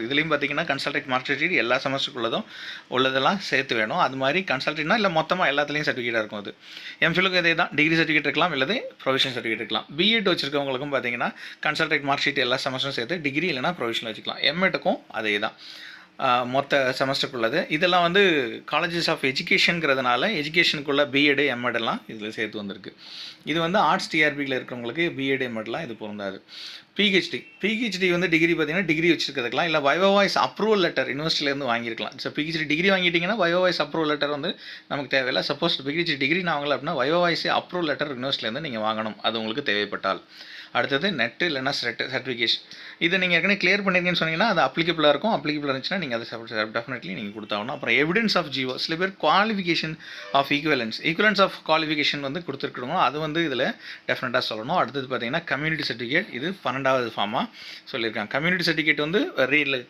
இதுலேயும் பார்த்தீங்கன்னா consolidated mark sheet எல்லா செமஸ்டருக்குள்ளதும் உள்ளதெல்லாம் சேர்த்து வேணும். அது மாதிரி கன்சல்டேட்னா இல்லை மொத்தமாக எல்லாத்துலேயும் சர்டிஃபிகேட்டாக இருக்கும். அது எம்ஃபிலுக்கு இதே தான், டிகிரி சர்டிஃபிகேட் இருக்கலாம், இல்லது ப்ரொவிஷனல் சர்டிஃபிகேட் இருக்கலாம். பிஎட் வச்சிருக்கவங்களுக்கும் பார்த்தீங்கன்னா கன்சல்டேட் மார்க் ஷீட் எல்லா செமஸ்டரும் சேர்த்து டிகிரி இல்லைனா ப்ரொவிஷனல் வச்சுக்கலாம். எம்எட்டுக்கும் அதே தான், மொத்த செமஸ்டருக்குள்ளது. இதெல்லாம் வந்து காலேஜஸ் ஆஃப் எஜுகேஷனுங்கிறதுனால எஜுகேஷனுக்குள்ள பிஎட் எம்எட்லாம் இதில் சேர்த்து வந்திருக்கு. இது வந்து ஆர்ட்ஸ் டிஆர்பியில் இருக்கிறவங்களுக்கு பிஎட் எம்எட்லாம் இது பொருந்தாது. பிஹெச்டி வந்து டிகிரி பார்த்தீங்கன்னா டிகிரி வச்சிருக்கிறதுக்கலாம், இல்லை வைவாய்ஸ் அப்ரூவல் லெட்டர் யூனிவர்சிட்டியிலேருந்து வாங்கியிருக்கலாம். ஸோ பிஹெச்டி டிகிரி வாங்கிட்டீங்கன்னா வைவாய்ஸ் அப்ரூவல் லெட்டர் வந்து நமக்கு தேவையில்லை. சப்போஸ் பிஹெச்டி டிகிரி நான் வாங்கலை அப்படின்னா வைவாய்ஸ் அப்ரூவல் லெட்டர் யூனிவர்சிட்டியிலேருந்து நீங்கள் வாங்கணும், அது உங்களுக்கு தேவைப்பட்டால். அடுத்தது நெட்டு இல்லைனா சர்டிஃபிகேஷன். இதை நீங்கள் ஏற்கனவே கிளியர் பண்ணிருக்கீங்கன்னு சொன்னீங்கன்னா அது அப்ளிகபிளாக இருக்கும். அப்ளிகபிளாக இருந்துச்சுன்னா நீங்கள் அதை டெஃபினெட்லி நீங்கள் கொடுத்தாகணும். அப்புறம் எவிடன்ஸ் ஆஃப் ஜிஓ, சில பேர் qualification of equivalence of qualification வந்து கொடுத்துருக்கணும், அது வந்து இதில் டெஃபினட்டாக சொல்லணும். அடுத்தது பார்த்தீங்கன்னா கம்யூனிட்டி சர்டிஃபிகேட், இது 12வது ஃபார்மாக சொல்லியிருக்காங்க. கம்யூனிட்டி சர்டிஃபிகேட் வந்து